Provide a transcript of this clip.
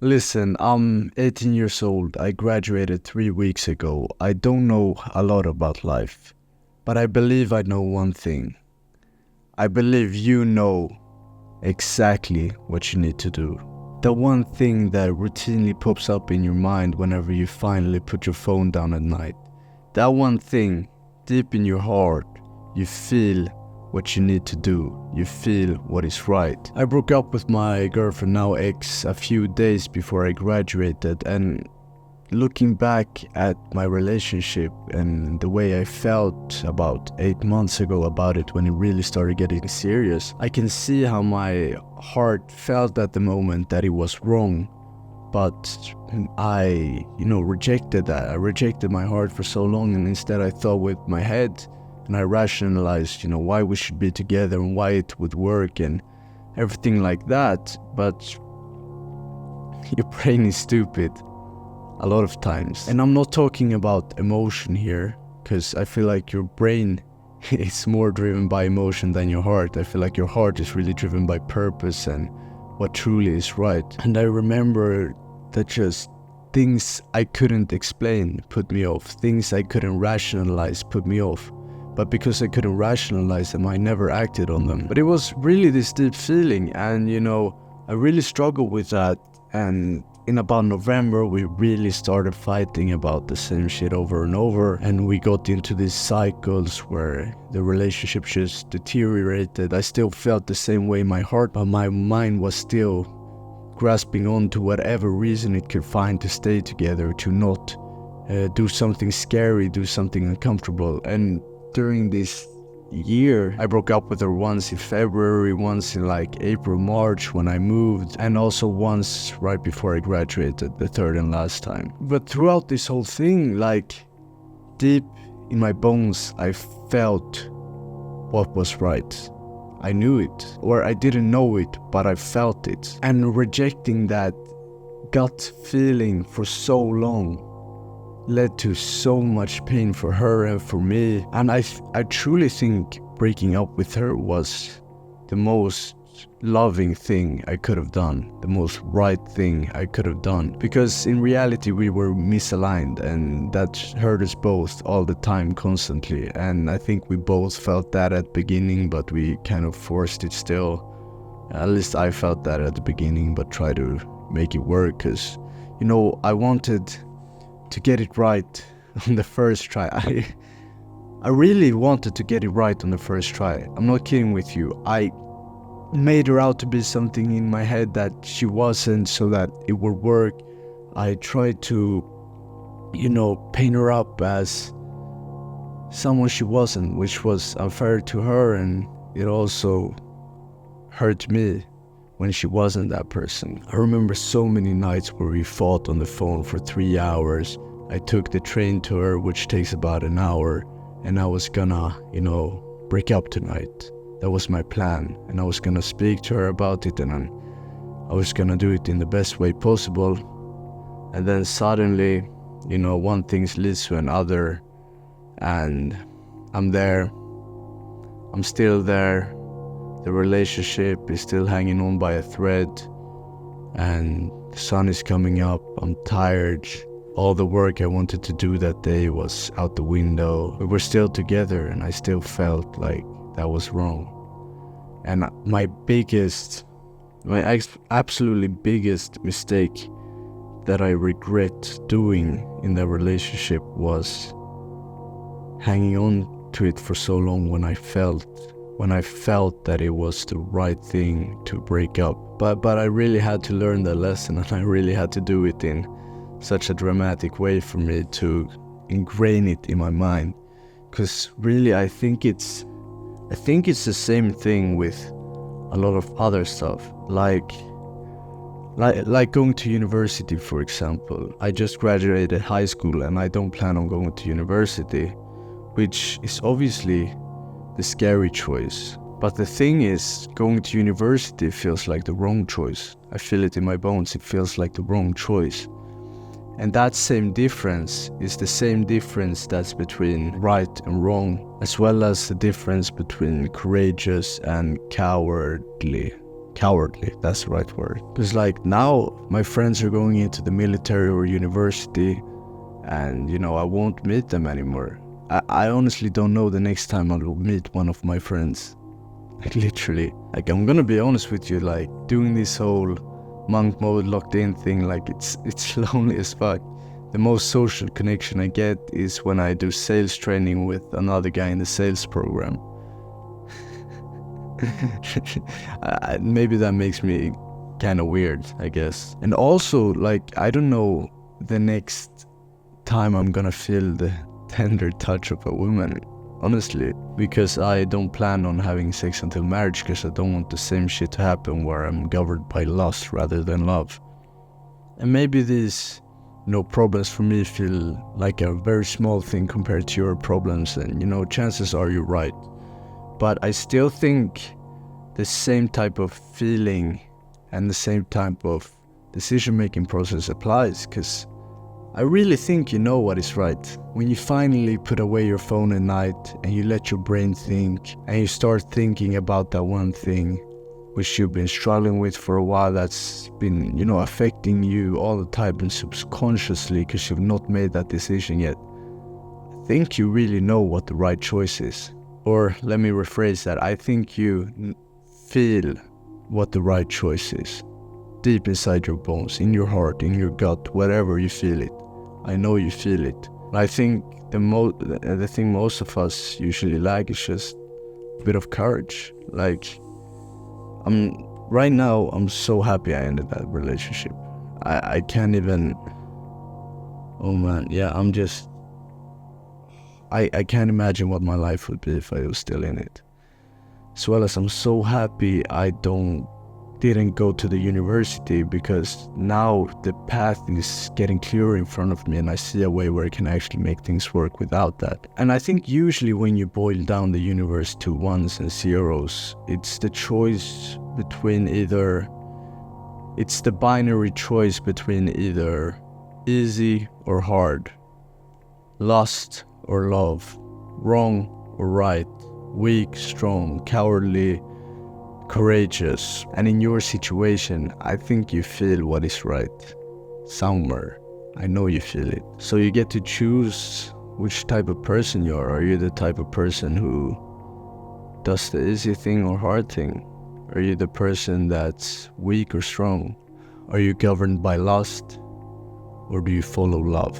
Listen, I'm 18 years old. I graduated 3 weeks ago. I don't know a lot about life, but I believe I know one thing. I believe you know exactly what you need to do. The one thing that routinely pops up in your mind whenever you finally put your phone down at night. That one thing, deep in your heart, you feel what you need to do. You feel what is right. I broke up with my girlfriend, now ex, a few days before I graduated, and looking back at my relationship and the way I felt about 8 months ago about it when it really started getting serious, I can see how my heart felt at the moment that it was wrong. But I, rejected that. I rejected my heart for so long, and instead I thought with my head, and I rationalized, why we should be together and why it would work and everything like that. But your brain is stupid a lot of times. And I'm not talking about emotion here, because I feel like your brain is more driven by emotion than your heart. I feel like your heart is really driven by purpose and what truly is right. And I remember that just things I couldn't explain put me off. Things I couldn't rationalize put me off. But because I couldn't rationalize them, I never acted on them. But it was really this deep feeling, and I really struggled with that. And in about November, we really started fighting about the same shit over and over, and we got into these cycles where the relationship just deteriorated. I still felt the same way in my heart, but my mind was still grasping on to whatever reason it could find to stay together, to not do something scary, do something uncomfortable. And during this year, I broke up with her once in February, once in April, March when I moved, and also once right before I graduated, the third and last time. But throughout this whole thing, deep in my bones, I felt what was right. I knew it, or I didn't know it, but I felt it. And rejecting that gut feeling for so long led to so much pain for her and for me. And I truly think breaking up with her was the most loving thing I could have done, the most right thing I could have done. Because in reality, we were misaligned, and that hurt us both all the time, constantly. And I think we both felt that at the beginning, but we kind of forced it still. At least I felt that at the beginning, but tried to make it work, because, I wanted to get it right on the first try. I really wanted to get it right on the first try. I'm not kidding with you. I made her out to be something in my head that she wasn't, so that it would work. I tried to, paint her up as someone she wasn't, which was unfair to her, and it also hurt me when she wasn't that person. I remember so many nights where we fought on the phone for 3 hours. I took the train to her, which takes about an hour, and I was gonna, break up tonight. That was my plan, and I was gonna speak to her about it, and I was gonna do it in the best way possible. And then suddenly, one thing leads to another, and I'm there. I'm still there. The relationship is still hanging on by a thread, and the sun is coming up. I'm tired. All the work I wanted to do that day was out the window. We were still together, and I still felt like that was wrong. And my absolutely biggest mistake that I regret doing in the relationship was hanging on to it for so long when I felt that it was the right thing to break up. But I really had to learn the lesson, and I really had to do it in such a dramatic way for me to ingrain it in my mind. Because really, I think it's the same thing with a lot of other stuff, like going to university, for example. I just graduated high school, and I don't plan on going to university, which is obviously the scary choice. But the thing is, going to university feels like the wrong choice. I feel it in my bones. It feels like the wrong choice. And that same difference is the same difference that's between right and wrong, as well as the difference between courageous and cowardly. cowardly, that's the right word. Because like now my friends are going into the military or university, and I won't meet them anymore. I honestly don't know the next time I will meet one of my friends. Like literally. Like I'm gonna be honest with you, like doing this whole monk mode locked in thing, like it's lonely as fuck. The most social connection I get is when I do sales training with another guy in the sales program. Maybe that makes me kind of weird, I guess. And also, like, I don't know the next time I'm gonna feel the tender touch of a woman, honestly, because I don't plan on having sex until marriage, because I don't want the same shit to happen where I'm governed by lust rather than love. And maybe these problems for me feel like a very small thing compared to your problems, and chances are you're right. But I still think the same type of feeling and the same type of decision-making process applies, because I really think you know what is right. When you finally put away your phone at night and you let your brain think, and you start thinking about that one thing which you've been struggling with for a while, that's been, affecting you all the time and subconsciously because you've not made that decision yet, I think you really know what the right choice is. Or let me rephrase that, I think you feel what the right choice is. Deep inside your bones, in your heart, in your gut, wherever you feel it. I know you feel it. I think the thing most of us usually lack is just a bit of courage. Like, right now, I'm so happy I ended that relationship. I can't even, oh man, yeah, I can't imagine what my life would be if I was still in it. As well as I'm so happy I didn't go to the university, because now the path is getting clearer in front of me and I see a way where I can actually make things work without that. And I think usually when you boil down the universe to ones and zeros, it's the choice between it's the binary choice between either easy or hard, lust or love, wrong or right, weak, strong, cowardly, courageous. And in your situation, I think you feel what is right somewhere. I know you feel it. So you get to choose which type of person you are. Are you the type of person who does the easy thing or hard thing? Are you the person that's weak or strong? Are you governed by lust, or do you follow love?